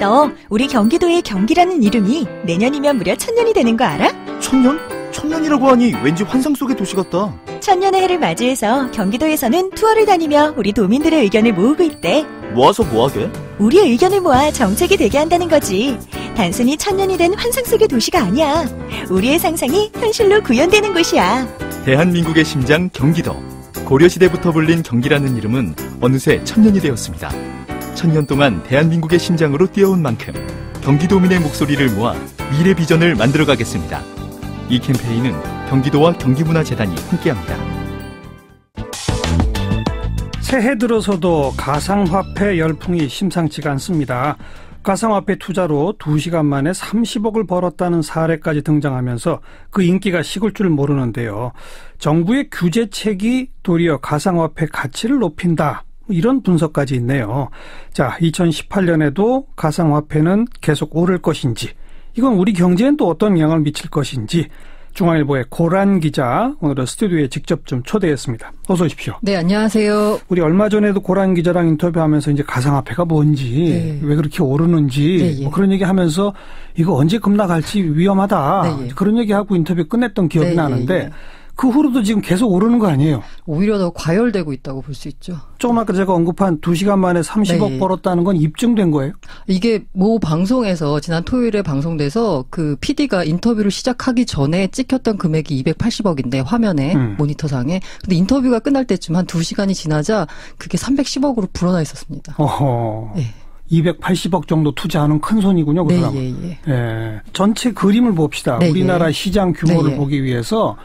너 우리 경기도의 경기라는 이름이 내년이면 무려 1000년이 되는 거 알아? 1000년? 1000년이라고 하니 왠지 환상 속의 도시 같다. 1000년의 해를 맞이해서 경기도에서는 투어를 다니며 우리 도민들의 의견을 모으고 있대. 모아서 뭐하게? 우리의 의견을 모아 정책이 되게 한다는 거지. 단순히 1000년이 된 환상 속의 도시가 아니야. 우리의 상상이 현실로 구현되는 곳이야. 대한민국의 심장 경기도. 고려시대부터 불린 경기라는 이름은 어느새 1000년이 되었습니다. 1000년 동안 대한민국의 심장으로 뛰어온 만큼 경기도민의 목소리를 모아 미래 비전을 만들어가겠습니다. 이 캠페인은 경기도와 경기문화재단이 함께합니다. 새해 들어서도 가상화폐 열풍이 심상치가 않습니다. 가상화폐 투자로 2시간 만에 30억을 벌었다는 사례까지 등장하면서 그 인기가 식을 줄 모르는데요. 정부의 규제책이 도리어 가상화폐 가치를 높인다. 이런 분석까지 있네요. 자, 2018년에도 가상화폐는 계속 오를 것인지, 이건 우리 경제엔 또 어떤 영향을 미칠 것인지 중앙일보의 고란 기자 오늘은 스튜디오에 직접 좀 초대했습니다. 어서 오십시오. 네, 안녕하세요. 우리 얼마 전에도 고란 기자랑 인터뷰하면서 이제 가상화폐가 뭔지, 왜 그렇게 오르는지 뭐 그런 얘기하면서 이거 언제 급락할지 위험하다. 그런 얘기하고 인터뷰 끝냈던 기억이 나는데 그 후로도 지금 계속 오르는 거 아니에요? 오히려 더 과열되고 있다고 볼 수 있죠. 조금 아까 제가 언급한 2시간 만에 30억 벌었다는 건 입증된 거예요? 이게 모 방송에서 지난 토요일에 방송돼서 그 PD가 인터뷰를 시작하기 전에 찍혔던 금액이 280억인데 화면에 모니터상에. 근데 인터뷰가 끝날 때쯤 한 2시간이 지나자 그게 310억으로 불어나 있었습니다. 어허. 280억 정도 투자하는 큰 손이군요. 그 사람은. 예. 전체 그림을 봅시다. 우리나라 시장 규모를 보기 위해서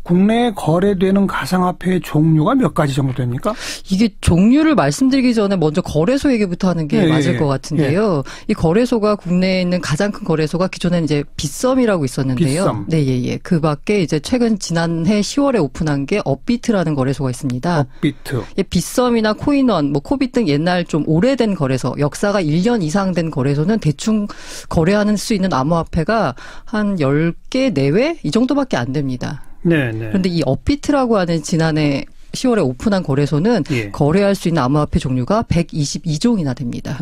국내에 거래되는 가상화폐의 종류가 몇 가지 정도 됩니까? 이게 종류를 말씀드리기 전에 먼저 거래소 얘기부터 하는 게 맞을 것 같은데요. 이 거래소가 국내에 있는 가장 큰 거래소가 기존에는 이제 빗썸이라고 있었는데요. 빗썸. 그 밖에 이제 최근 지난해 10월에 오픈한 게 업비트라는 거래소가 있습니다. 업비트. 빗썸이나 코인원, 뭐 코빗 등 옛날 좀 오래된 거래소, 역사가 1년 이상 된 거래소는 대충 거래하는 수 있는 암호화폐가 한 10개 내외 이 정도밖에 안 됩니다. 그런데 이 업비트라고 하는 지난해 10월에 오픈한 거래소는 거래할 수 있는 암호화폐 종류가 122종이나 됩니다.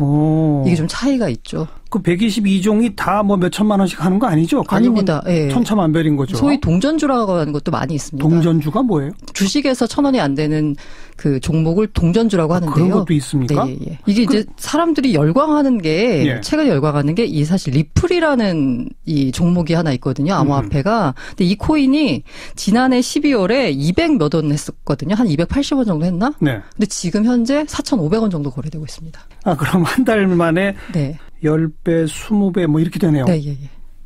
이게 좀 차이가 있죠. 그 122종이 다 뭐 몇천만 원씩 하는 거 아니죠? 아닙니다. 천차만별인 거죠. 소위 동전주라고 하는 것도 많이 있습니다. 동전주가 뭐예요? 주식에서 1000원이 안 되는 그 종목을 동전주라고 하는데요. 그런 것도 있습니까? 이게 이제 사람들이 열광하는 게 최근에 열광하는 게 이 사실 리플이라는 이 종목이 하나 있거든요. 암호화폐가. 근데 이 코인이 지난해 12월에 200 몇 원 했었거든요. 한 280원 정도 했나? 근데 지금 현재 4,500원 정도 거래되고 있습니다. 아, 그럼 한 달 만에 10배, 20배 뭐 이렇게 되네요.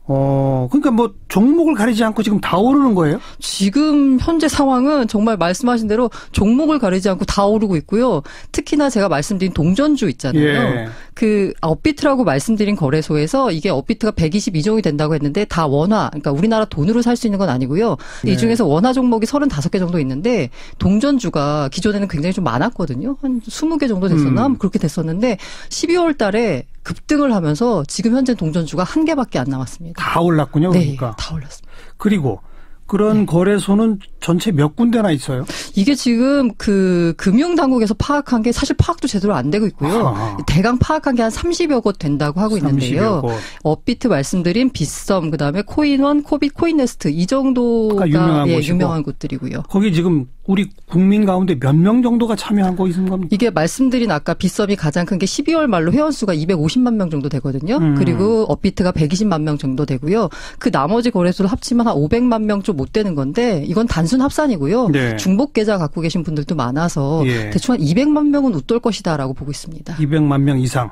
그러니까 뭐 종목을 가리지 않고 지금 다 오르는 거예요? 지금 현재 상황은 정말 말씀하신 대로 종목을 가리지 않고 다 오르고 있고요. 특히나 제가 말씀드린 동전주 있잖아요. 그 업비트라고 말씀드린 거래소에서 이게 업비트가 122종이 된다고 했는데 다 원화, 그러니까 우리나라 돈으로 살 수 있는 건 아니고요. 이 중에서 원화 종목이 35개 정도 있는데 동전주가 기존에는 굉장히 좀 많았거든요. 한 20개 정도 됐었나? 그렇게 됐었는데 12월 달에 급등을 하면서 지금 현재 동전주가 1개밖에 안 남았습니다. 다 올랐군요. 그러니까. 다 올랐습니다. 그리고 그런 거래소는 전체 몇 군데나 있어요? 이게 지금 그 금융당국에서 파악한 게 사실 파악도 제대로 안 되고 있고요. 대강 파악한 게 한 30여 곳 된다고 하고 있는데요. 업비트 말씀드린 빗썸, 그다음에 코인원, 코빗, 코인네스트 이 정도가 유명한 곳들이고요. 거기 지금 우리 국민 가운데 몇 명 정도가 참여한 거 있는 겁니까? 이게 말씀드린 아까 빗썸이 가장 큰 게 12월 말로 회원수가 250만 명 정도 되거든요. 그리고 업비트가 120만 명 정도 되고요. 그 나머지 거래소를 합치면 한 500만 명 좀 못 되는 건데 이건 단순 합산이고요. 중복 계좌 갖고 계신 분들도 많아서 대충 한 200만 명은 웃돌 것이다라고 보고 있습니다. 200만 명 이상?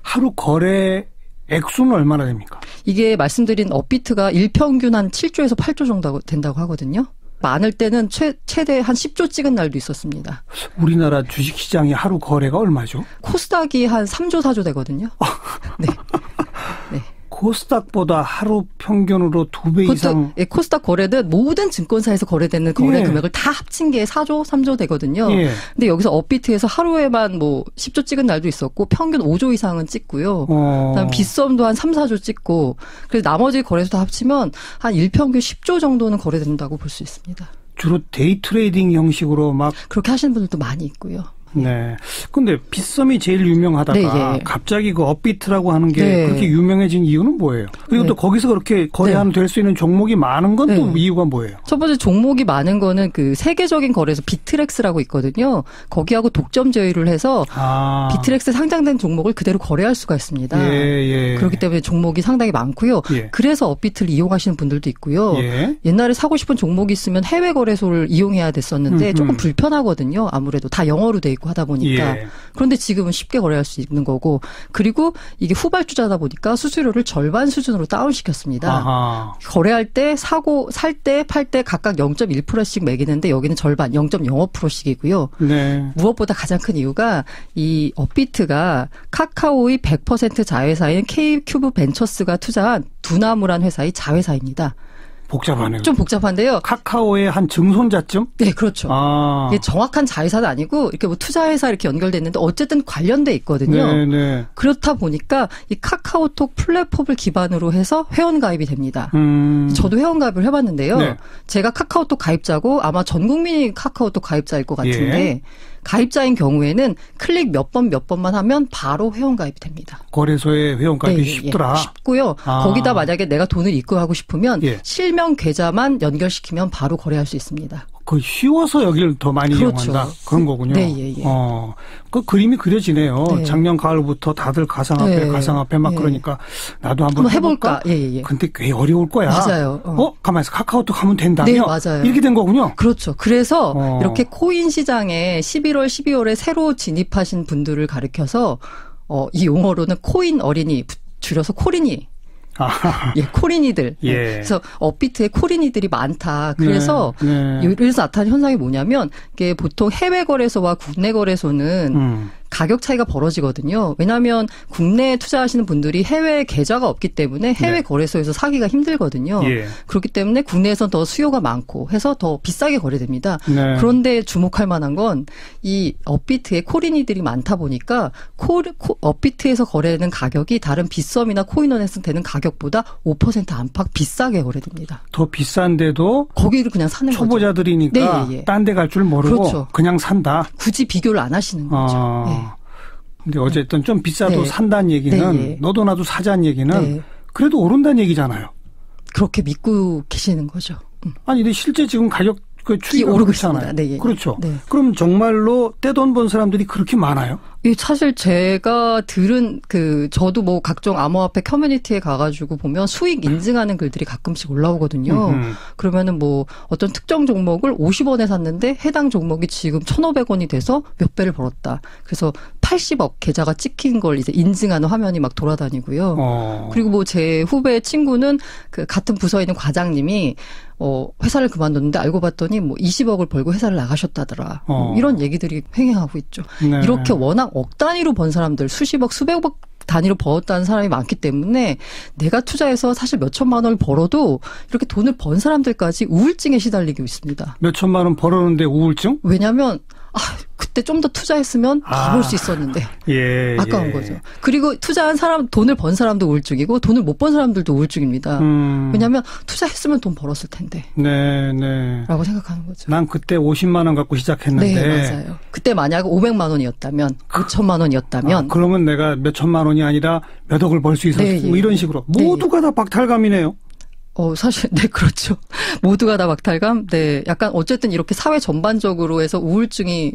하루 거래 액수는 얼마나 됩니까? 이게 말씀드린 업비트가 일평균 한 7조에서 8조 정도 된다고 하거든요. 많을 때는 최대 한 10조 찍은 날도 있었습니다. 우리나라 주식시장이 하루 거래가 얼마죠? 코스닥이 한 3조, 4조 되거든요. 코스닥보다 하루 평균으로 2배 이상. 코스닥 거래는 모든 증권사에서 거래되는 거래 금액을 다 합친 게 4조, 3조 되거든요. 근데 여기서 업비트에서 하루에만 뭐 10조 찍은 날도 있었고 평균 5조 이상은 찍고요. 그다음에 빗썸도 한 3, 4조 찍고 그래서 나머지 거래소 다 합치면 한 일평균 10조 정도는 거래된다고 볼 수 있습니다. 주로 데이 트레이딩 형식으로 막 그렇게 하시는 분들도 많이 있고요. 네. 근데 빗썸이 제일 유명하다가 네, 예. 갑자기 그 업비트라고 하는 게 네. 그렇게 유명해진 이유는 뭐예요? 그리고 네. 또 거기서 그렇게 거래하는 될 수 있는 종목이 많은 건 또 네. 이유가 뭐예요? 첫 번째 종목이 많은 거는 그 세계적인 거래소 비트렉스라고 있거든요. 거기하고 독점 제휴를 해서 비트렉스 상장된 종목을 그대로 거래할 수가 있습니다. 예. 그렇기 때문에 종목이 상당히 많고요. 예. 그래서 업비트를 이용하시는 분들도 있고요. 예. 옛날에 사고 싶은 종목이 있으면 해외 거래소를 이용해야 됐었는데 조금 불편하거든요. 아무래도 다 영어로 돼 있고 하다 보니까. 예. 그런데 지금은 쉽게 거래할 수 있는 거고, 그리고 이게 후발주자다 보니까 수수료를 절반 수준으로 다운시켰습니다. 아하. 거래할 때 사고 살 때 팔 때 각각 0.1%씩 매기는데 여기는 절반 0.05%씩이고요. 네. 무엇보다 가장 큰 이유가 이 업비트가 카카오의 100% 자회사인 K큐브 벤처스가 투자한 두나무란 회사의 자회사입니다. 복잡하네요. 좀 복잡한데요. 카카오의 한 증손자쯤? 네, 그렇죠. 아. 이게 정확한 자회사는 아니고 이렇게 뭐 투자회사 이렇게 연결됐는데 어쨌든 관련돼 있거든요. 네. 그렇다 보니까 이 카카오톡 플랫폼을 기반으로 해서 회원 가입이 됩니다. 저도 회원 가입을 해봤는데요. 네. 제가 카카오톡 가입자고 아마 전 국민이 카카오톡 가입자일 것 같은데 예. 가입자인 경우에는 클릭 몇 번만 하면 바로 회원 가입이 됩니다. 거래소에 회원 가입이 쉽더라. 쉽고요. 아. 거기다 만약에 내가 돈을 입금하고 싶으면 예. 실명 계좌만 연결시키면 바로 거래할 수 있습니다. 그 쉬워서 여기를 더 많이 그렇죠. 이용한다. 그런 거군요. 네, 예. 그 그림이 그려지네요. 네. 작년 가을부터 다들 가상화폐 막 네. 그러니까 나도 한번 해볼까? 예. 근데 꽤 어려울 거야. 맞아요. 가만히 있어. 카카오톡 하면 된다며? 네, 맞아요. 이렇게 된 거군요. 그렇죠. 그래서 이렇게 이렇게 코인 시장에 11월, 12월에 새로 진입하신 분들을 가리켜서 이 용어로는 코인 어린이, 줄여서 코린이. 예, 코린이들. 예. 그래서 업비트에 코린이들이 많다. 그래서 네. 그래서 나타난 현상이 뭐냐면 이게 보통 해외 거래소와 국내 거래소는 가격 차이가 벌어지거든요. 왜냐하면 국내에 투자하시는 분들이 해외 계좌가 없기 때문에 해외 네. 거래소에서 사기가 힘들거든요. 예. 그렇기 때문에 국내에선 더 수요가 많고 해서 더 비싸게 거래됩니다. 네. 그런데 주목할 만한 건 이 업비트에 코린이들이 많다 보니까 업비트에서 거래되는 가격이 다른 빗썸이나 코인원에서 되는 가격보다 5% 안팎 비싸게 거래됩니다. 더 비싼데도 거기를 그냥 사는 거죠. 초보자들이니까 네, 예. 딴 데 갈 줄 모르고 그렇죠. 그냥 산다. 굳이 비교를 안 하시는 거죠. 네. 근데 어쨌든 좀 비싸도 네. 산다는 얘기는 네. 너도 나도 사자는 얘기는 네. 그래도 오른다는 얘기잖아요. 그렇게 믿고 계시는 거죠. 아니 근데 실제 지금 가격 그 추이가 오르고 그렇잖아요. 있습니다. 네, 예. 그렇죠. 네. 그럼 정말로 떼돈 번 사람들이 그렇게 많아요? 사실 제가 들은 저도 뭐 각종 암호화폐 커뮤니티에 가가지고 보면 수익 인증하는 글들이 가끔씩 올라오거든요. 그러면은 뭐 어떤 특정 종목을 50원에 샀는데 해당 종목이 지금 1,500원이 돼서 몇 배를 벌었다. 그래서 80억 계좌가 찍힌 걸 이제 인증하는 화면이 막 돌아다니고요. 그리고 뭐 제 후배 친구는 그 같은 부서에 있는 과장님이 회사를 그만뒀는데 알고 봤더니 뭐 20억을 벌고 회사를 나가셨다더라. 뭐 이런 얘기들이 횡행하고 있죠. 네. 이렇게 워낙 억 단위로 번 사람들, 수십억, 수백억 단위로 벌었다는 사람이 많기 때문에 내가 투자해서 사실 몇 천만 원을 벌어도 이렇게 돈을 번 사람들까지 우울증에 시달리고 있습니다. 몇 천만 원 벌었는데 우울증? 왜냐하면 그때 좀 더 투자했으면 가볼 수 있었는데 예, 아까운 거죠. 그리고 투자한 사람, 돈을 번 사람도 우울증이고 돈을 못 번 사람들도 우울증입니다. 왜냐하면 투자했으면 돈 벌었을 텐데. 네. 라고 생각하는 거죠. 난 그때 50만 원 갖고 시작했는데. 네, 맞아요. 그때 만약 500만 원이었다면, 5천만 원이었다면. 그러면 내가 몇 천만 원이 아니라 몇 억을 벌 수 있었고 네, 예. 이런 식으로. 모두가 다 박탈감이네요. 사실, 네, 그렇죠. 모두가 다 박탈감? 네. 약간 어쨌든 이렇게 사회 전반적으로 해서 우울증이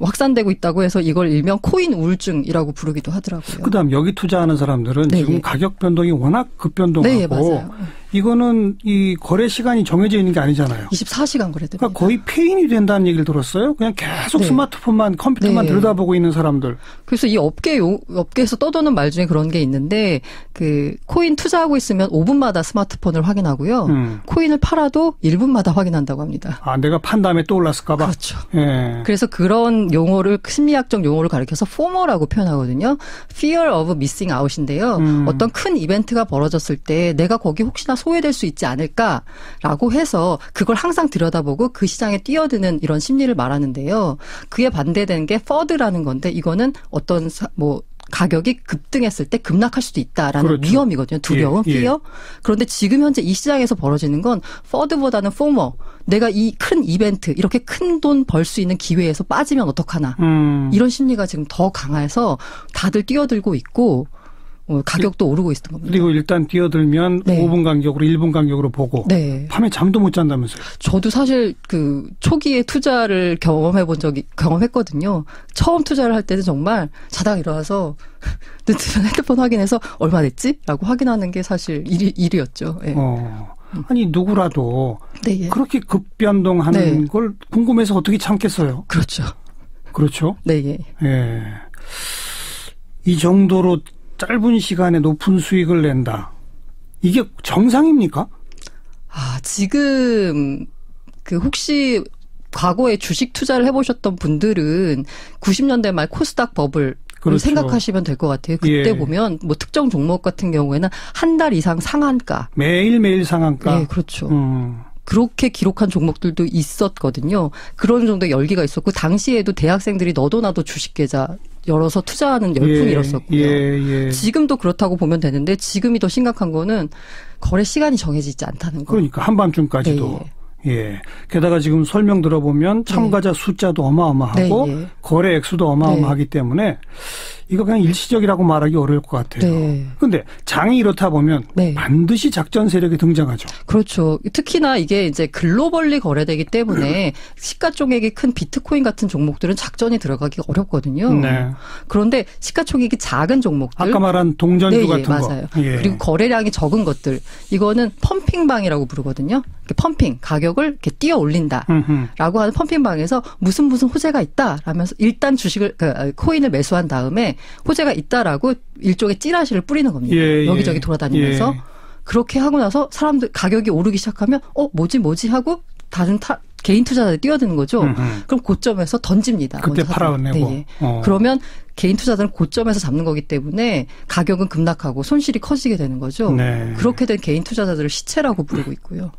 확산되고 있다고 해서 이걸 일명 코인 우울증이라고 부르기도 하더라고요. 그다음 여기 투자하는 사람들은 네, 지금 예. 가격 변동이 워낙 급변동하고 네, 맞아요. 이거는 이 거래 시간이 정해져 있는 게 아니잖아요. 24시간 거래됩니다. 그러니까 거의 폐인이 된다는 얘기를 들었어요. 그냥 계속 네. 스마트폰만 컴퓨터만 네. 들여다보고 있는 사람들. 그래서 이 업계에서 떠도는 말 중에 그런 게 있는데 코인 투자하고 있으면 5분마다 스마트폰을 확인하고요. 코인을 팔아도 1분마다 확인한다고 합니다. 내가 판 다음에 또 올랐을까 봐. 그렇죠. 예. 그래서 그런 용어를 심리학적 용어를 가리켜서 FOMO라고 표현하거든요. Fear of Missing Out인데요. 어떤 큰 이벤트가 벌어졌을 때 내가 거기 혹시나 소외될 수 있지 않을까라고 해서 그걸 항상 들여다보고 그 시장에 뛰어드는 이런 심리를 말하는데요. 그에 반대되는 게 FUD라는 건데 이거는 어떤 가격이 급등했을 때 급락할 수도 있다라는 그렇죠. 위험이거든요. 두려움, 피어. 그런데 지금 현재 이 시장에서 벌어지는 건 포드보다는 포머. 내가 이 큰 이벤트, 이렇게 큰 돈 벌 수 있는 기회에서 빠지면 어떡하나. 이런 심리가 지금 더 강해서 다들 뛰어들고 있고 가격도 오르고 있는 겁니다. 그리고 일단 뛰어들면 5분 간격으로 1분 간격으로 보고 밤에 잠도 못 잔다면서요. 저도 사실 그 초기에 투자를 경험했거든요. 처음 투자를 할 때는 정말 자다가 일어나서 핸드폰 확인해서 얼마 됐지? 라고 확인하는 게 사실 일이었죠. 네. 아니 누구라도 그렇게 급변동하는 걸 궁금해서 어떻게 참겠어요? 그렇죠. 그렇죠? 네. 예. 이 정도로 짧은 시간에 높은 수익을 낸다. 이게 정상입니까? 지금 혹시 과거에 주식 투자를 해보셨던 분들은 90년대 말 코스닥 버블 그렇죠. 생각하시면 될 것 같아요. 그때 보면 뭐 특정 종목 같은 경우에는 한 달 이상 상한가. 매일매일 상한가. 네, 그렇죠. 그렇게 기록한 종목들도 있었거든요. 그런 정도의 열기가 있었고 당시에도 대학생들이 너도 나도 주식 계좌 열어서 투자하는 열풍이 일었었고요. 지금도 그렇다고 보면 되는데 지금이 더 심각한 거는 거래 시간이 정해지지 않다는 거. 그러니까 한밤중까지도. 게다가 지금 설명 들어보면 참가자 숫자도 어마어마하고 거래 액수도 어마어마하기 때문에 이거 그냥 일시적이라고 말하기 어려울 것 같아요. 그런데 장이 이렇다 보면 반드시 작전 세력이 등장하죠. 그렇죠. 특히나 이게 이제 글로벌리 거래되기 때문에 시가총액이 큰 비트코인 같은 종목들은 작전이 들어가기 어렵거든요. 그런데 시가총액이 작은 종목들. 아까 말한 동전주 같은 거. 맞아요. 그리고 거래량이 적은 것들. 이거는 펌핑방이라고 부르거든요. 펌핑, 가격을 이렇게 띄어 올린다라고 하는 펌핑방에서 무슨 호재가 있다라면서 일단 주식을 코인을 매수한 다음에 호재가 있다라고 일종의 찌라시를 뿌리는 겁니다. 여기저기 돌아다니면서 그렇게 하고 나서 사람들 가격이 오르기 시작하면 뭐지 하고 다른 개인 투자자들이 뛰어드는 거죠. 그럼 고점에서 던집니다. 그때 팔아내고. 그러면 개인 투자자들은 고점에서 잡는 거기 때문에 가격은 급락하고 손실이 커지게 되는 거죠. 그렇게 된 개인 투자자들을 시체라고 부르고 있고요.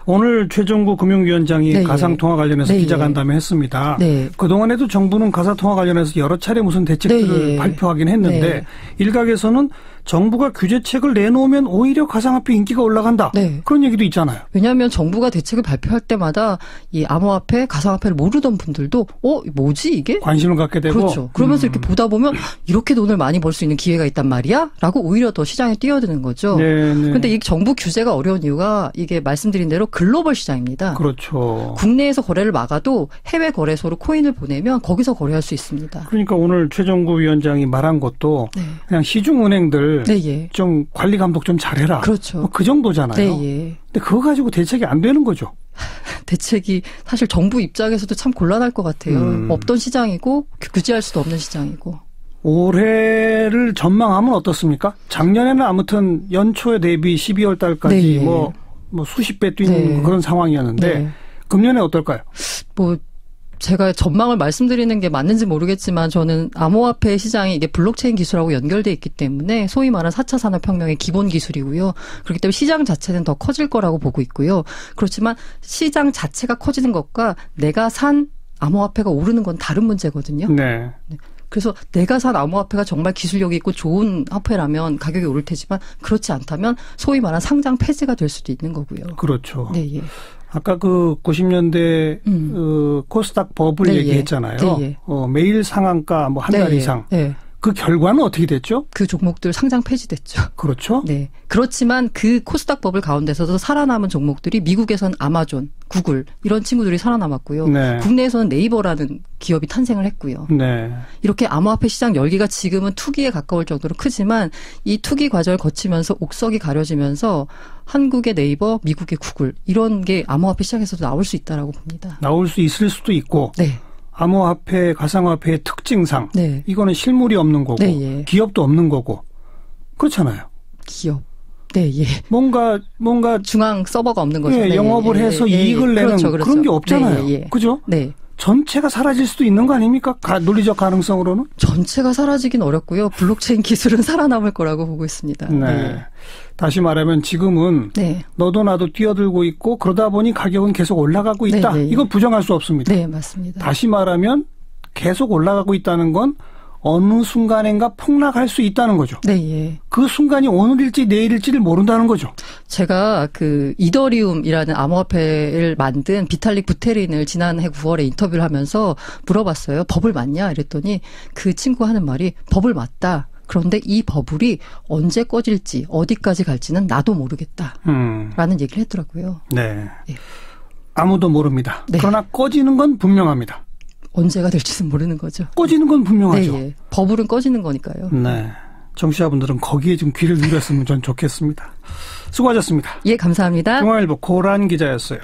오늘 최종구 금융위원장이 가상통화 관련해서 기자간담회 했습니다. 그동안에도 정부는 가상통화 관련해서 여러 차례 무슨 대책들을 발표하긴 했는데 일각에서는 정부가 규제책을 내놓으면 오히려 가상화폐 인기가 올라간다. 그런 얘기도 있잖아요. 왜냐하면 정부가 대책을 발표할 때마다 이 암호화폐, 가상화폐를 모르던 분들도 뭐지 이게? 관심을 갖게 되고. 그렇죠. 그러면서 이렇게 보다 보면 이렇게 돈을 많이 벌 수 있는 기회가 있단 말이야? 라고 오히려 더 시장에 뛰어드는 거죠. 그런데 이 정부 규제가 어려운 이유가 이게 말씀드린 대로 글로벌 시장입니다. 그렇죠. 국내에서 거래를 막아도 해외 거래소로 코인을 보내면 거기서 거래할 수 있습니다. 그러니까 오늘 최종구 위원장이 말한 것도 그냥 시중은행들 좀 관리 감독 좀 잘해라. 그렇죠. 그 정도잖아요. 근데 그거 가지고 대책이 안 되는 거죠. 대책이 사실 정부 입장에서도 참 곤란할 것 같아요. 없던 시장이고 규제할 수도 없는 시장이고. 올해를 전망하면 어떻습니까? 작년에는 아무튼 연초에 대비 12월 달까지 뭐 수십 배 뛰는 그런 상황이었는데 금년에 어떨까요? 제가 전망을 말씀드리는 게 맞는지 모르겠지만 저는 암호화폐 시장이 이게 블록체인 기술하고 연결돼 있기 때문에 소위 말하는 4차 산업혁명의 기본 기술이고요. 그렇기 때문에 시장 자체는 더 커질 거라고 보고 있고요. 그렇지만 시장 자체가 커지는 것과 내가 산 암호화폐가 오르는 건 다른 문제거든요. 그래서 내가 산 암호화폐가 정말 기술력이 있고 좋은 화폐라면 가격이 오를 테지만 그렇지 않다면 소위 말하는 상장 폐지가 될 수도 있는 거고요. 그렇죠. 아까 그 90년대 코스닥 버블 얘기했잖아요. 매일 상한가 뭐 한 달 이상. 그 결과는 어떻게 됐죠? 그 종목들 상장 폐지됐죠. 그렇죠. 그렇지만 그 코스닥 버블 가운데서도 살아남은 종목들이 미국에서는 아마존, 구글 이런 친구들이 살아남았고요. 국내에서는 네이버라는 기업이 탄생을 했고요. 이렇게 암호화폐 시장 열기가 지금은 투기에 가까울 정도로 크지만 이 투기 과정을 거치면서 옥석이 가려지면서 한국의 네이버, 미국의 구글 이런 게 암호화폐 시장에서도 나올 수 있다라고 봅니다. 나올 수 있을 수도 있고. 암호화폐, 가상화폐의 특징상 이거는 실물이 없는 거고 기업도 없는 거고 그렇잖아요. 기업. 뭔가 중앙 서버가 없는 거죠. 영업을 해서 이익을 내는 그런 게 없잖아요. 그죠? 전체가 사라질 수도 있는 거 아닙니까? 논리적 가능성으로는? 전체가 사라지긴 어렵고요. 블록체인 기술은 살아남을 거라고 보고 있습니다. 다시 말하면 지금은 너도 나도 뛰어들고 있고 그러다 보니 가격은 계속 올라가고 있다. 이거 부정할 수 없습니다. 맞습니다. 다시 말하면 계속 올라가고 있다는 건 어느 순간인가 폭락할 수 있다는 거죠. 네, 예. 그 순간이 오늘일지 내일일지를 모른다는 거죠. 제가 그 이더리움이라는 암호화폐를 만든 비탈릭 부테린을 지난해 9월에 인터뷰를 하면서 물어봤어요. 버블 맞냐? 이랬더니 그 친구가 하는 말이 버블 맞다. 그런데 이 버블이 언제 꺼질지 어디까지 갈지는 나도 모르겠다. 라는 얘기를 했더라고요. 네. 네. 아무도 모릅니다. 네. 그러나 꺼지는 건 분명합니다. 언제가 될지는 모르는 거죠. 꺼지는 건 분명하죠. 네, 예. 버블은 꺼지는 거니까요. 네. 청취자분들은 거기에 좀 귀를 기울였으면 전 좋겠습니다. 수고하셨습니다. 예, 감사합니다. 중앙일보 고란 기자였어요.